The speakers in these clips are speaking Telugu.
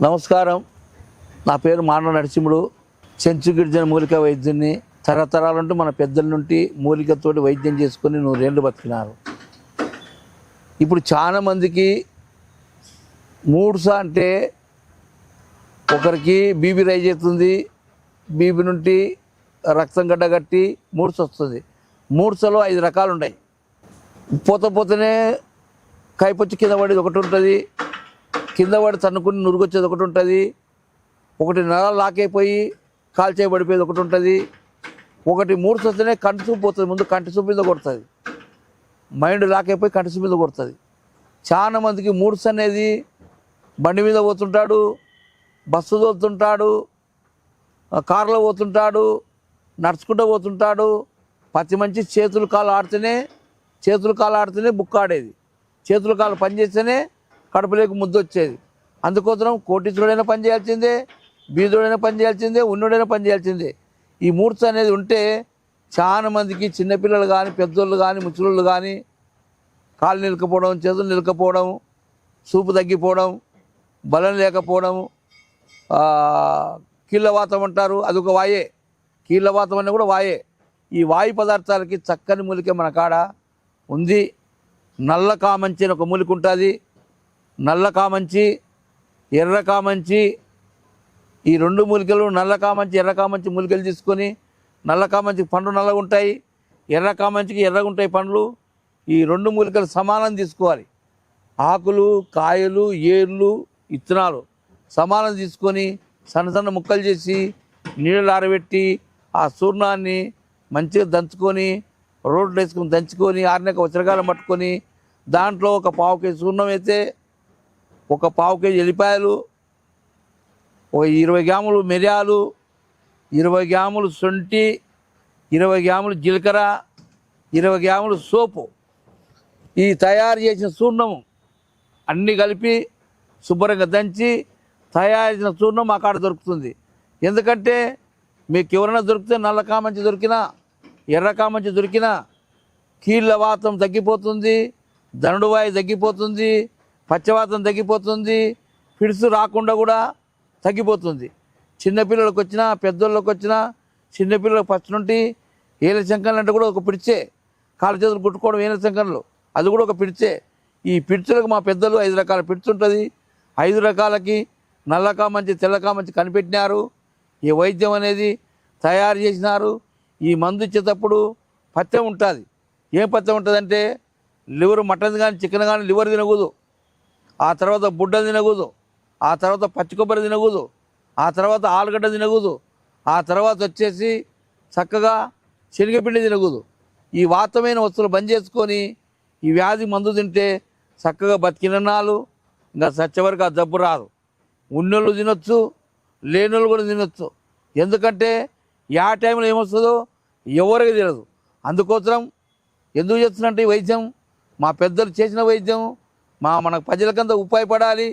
నమస్కారం. నా పేరు మానవ నరసింహుడు. చెంచు గిరిజన మూలిక వైద్యుని. తరతరాలంటూ మన పెద్దల నుండి మూలికతోటి వైద్యం చేసుకొని 100 ఏళ్ళు బతికినారు. ఇప్పుడు చాలామందికి మూడ్స అంటే ఒకరికి బీపీ రైజ్ అవుతుంది, బీపీ నుండి రక్తం గడ్డగట్టి మూడ్స్ వస్తుంది. మూడ్సలో 5 రకాలు ఉన్నాయి. పోతేనే కైపొచ్చి కింద పడేది ఒకటి ఉంటుంది, కింద పడి తన్నుకుని నురుగొచ్చేది ఒకటి ఉంటుంది, ఒకటి నరాలు లాకైపోయి కాల్చేయబడిపోయేది ఒకటి ఉంటుంది, ఒకటి మూడ్స్ వస్తేనే కంటి చూపు పోతుంది, ముందు కంటి చూపు మీద కొడుతుంది, మైండ్ లాకైపోయి కంటి చూపు మీద కొడుతుంది. చాలా మందికి మూడ్స్ అనేది బండి మీద పోతుంటాడు, బస్సు తోలుతుంటాడు, కారులో పోతుంటాడు, నడుచుకుంటూ పోతుంటాడు. ప్రతి మంచి చేతులు కాళ్ళు ఆడితేనే బుక్ ఆడేది, చేతులు కాళ్ళు పనిచేస్తేనే కడుపులోకి ముద్దు వచ్చేది. అందుకోసం కోటీశ్వరుడైనా పని చేయాల్సిందే, బీదుడైనా పని చేయాల్సిందే, ఉన్నుడైనా పని చేయాల్సిందే. ఈ మూడ్స్ అనేది ఉంటే చాలా మందికి చిన్నపిల్లలు కానీ, పెద్దోళ్ళు కానీ, ముసలోళ్ళు కానీ కాళ్ళు నిలకపోవడం, చేతులు నిలకపోవడం, చూపు తగ్గిపోవడం, బలం లేకపోవడం, కీళ్ళవాతం అంటారు, అదొక వాయే. కీళ్ళవాతం అనే కూడా వాయే. ఈ వాయు పదార్థాలకి చక్కని మూలిక మన కాడ ఉంది. నల్ల కామంచి అని ఒక మూలిక ఉంటుంది. నల్ల కామంచి, ఎర్ర కామంచి, ఈ 2 మూలికలు, నల్ల కామంచి ఎర్ర కామంచి మూలికలు తీసుకొని, నల్ల కామంచికి పండ్లు నల్లగా ఉంటాయి, ఎర్ర కామంచికి ఎర్రగా ఉంటాయి పండ్లు. ఈ 2 మూలికలు సమానం తీసుకోవాలి. ఆకులు, కాయలు, ఏర్లు, ఇత్తనాలు సమానం తీసుకొని సన్న సన్న ముక్కలు చేసి నీళ్ళు ఆరబెట్టి ఆ చూర్ణాన్ని మంచిగా దంచుకొని రోడ్లు వేసుకొని దంచుకొని ఆరినాక వచరకాలం పట్టుకొని దాంట్లో ఒక 1/4 కేజీ చూర్ణం అయితే, ఒక 1/4 కేజీ ఎల్లిపాయలు, ఒక 20 గ్రాములు మిరియాలు, 20 గ్రాములు శొంఠి, 20 గ్రాములు జీలకర్ర, 20 గ్రాములు సోపు, ఈ తయారు చేసిన చూర్ణము అన్నీ కలిపి శుభ్రంగా దంచి తయారు చేసిన చూర్ణం మా కాడ దొరుకుతుంది. ఎందుకంటే మీకు ఎవరైనా దొరికితే నల్ల కామంచి దొరికినా, ఎర్ర కామంచి దొరికినా కీళ్ళ వాతం తగ్గిపోతుంది, దండువాయి తగ్గిపోతుంది, పచ్చవాతం తగ్గిపోతుంది, పిడుసు రాకుండా కూడా తగ్గిపోతుంది. చిన్నపిల్లలకు వచ్చినా, పెద్దోళ్ళకి వచ్చినా, చిన్నపిల్లలకు ఫస్ట్ నుండి ఏళ్ళ శంకర్లు అంటే కూడా ఒక పిడిచే, కాళ్ళ చేతులు కుట్టుకోవడం ఏళ్ళ శంకర్లు, అది కూడా ఒక పిడిచే. ఈ పిడుచులకు మా పెద్దలు 5 రకాల పిడుచు ఉంటుంది. 5 రకాలకి నల్ల కామంచి, తెల్ల కామంచి కనిపెట్టినారు. ఈ వైద్యం అనేది తయారు చేసినారు. ఈ మందు ఇచ్చేటప్పుడు పథ్యం ఉంటుంది. ఏం పథ్యం ఉంటుందంటే, లివర్ మటన్ కానీ, చికెన్ కానీ లివర్ తినకూడదు, ఆ తర్వాత బుడ్డలు తినకూడదు, ఆ తర్వాత పచ్చి కొబ్బరి తినకూడదు, ఆ తర్వాత ఆలుగడ్డ తినకూడదు, ఆ తర్వాత వచ్చేసి చక్కగా శనగపిండి తినకూడదు. ఈ వాతమైన వస్తువులు బంద్ చేసుకొని ఈ వ్యాధి మందు తింటే చక్కగా బతికినాలు ఇంకా చచ్చే వరకు ఆ జబ్బు రాదు. ఉన్నోళ్ళు తినొచ్చు, లేనోళ్ళు కూడా తినొచ్చు. ఎందుకంటే యా టైంలో ఏమొస్తుందో ఎవరికి తెలియదు. అందుకోసం ఎందుకు చేస్తున్నట్టు ఈ వైద్యం మా పెద్దలు చేసిన వైద్యం మనకు ప్రజలకంతా ఉపయోగపడాలి,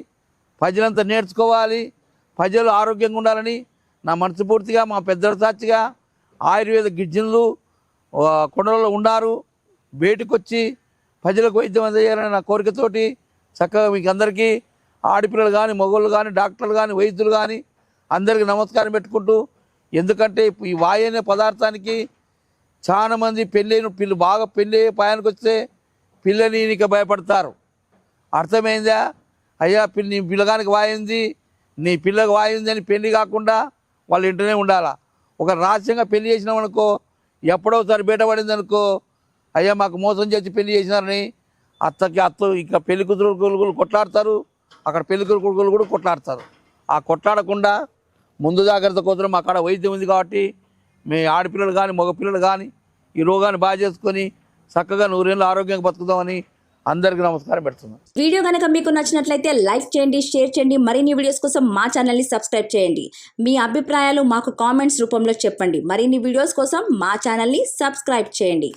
ప్రజలంతా నేర్చుకోవాలి, ప్రజలు ఆరోగ్యంగా ఉండాలని నా మనస్ఫూర్తిగా మా పెద్దల సాక్షిగా ఆయుర్వేద గిజ్జనులు కొండలలో ఉన్నారు. బయటకు వచ్చి ప్రజలకు వైద్యం అందజేయాలని నా కోరికతోటి చక్కగా మీకు అందరికీ ఆడపిల్లలు కానీ, మగవాళ్ళు కానీ, డాక్టర్లు కానీ, వైద్యులు కానీ అందరికీ నమస్కారం పెట్టుకుంటూ, ఎందుకంటే ఈ వాయు అనే పదార్థానికి చాలామంది బాగా పెళ్ళి పాయానికి వస్తే పిల్లని నీకు భయపడతారు. అర్థమైందా? అయ్యా నీ పిల్లగానికి వాయింది, నీ పిల్లకి వాయింది అని పెళ్ళి కాకుండా వాళ్ళు ఇంటనే ఉండాలా. ఒక రహస్యంగా పెళ్లి చేసినాం అనుకో, ఎప్పుడోసారి బయటపడింది అనుకో, అయ్యా మాకు మోసం చేసి పెళ్లి చేసినారని అత్త ఇంకా పెళ్లి కొడుకులు కొట్లాడతారు, అక్కడ పెళ్లి కొడుకులు కూడా కొట్లాడతారు. ఆ కొట్లాడకుండా ముందు జాగ్రత్త కోసం అక్కడ వైద్యం ఉంది కాబట్టి మీ ఆడపిల్లలు కానీ, మగపిల్లలు కానీ ఈ రోగాన్ని బాగా చేసుకొని చక్కగా 100 ఏళ్ళు ఆరోగ్యంగా బతుకుదామని అందరికీ నమస్కారం పెడుతున్నాను. వీడియో కనుక మీకు నచ్చినట్లయితే లైక్ చేయండి, షేర్ చేయండి. మరిన్ని వీడియోస్ కోసం మా ఛానల్ని సబ్స్క్రైబ్ చేయండి. మీ అభిప్రాయాలు మాకు కామెంట్స్ రూపంలో చెప్పండి. మరిన్ని వీడియోస్ కోసం మా ఛానల్ని సబ్స్క్రైబ్ చేయండి.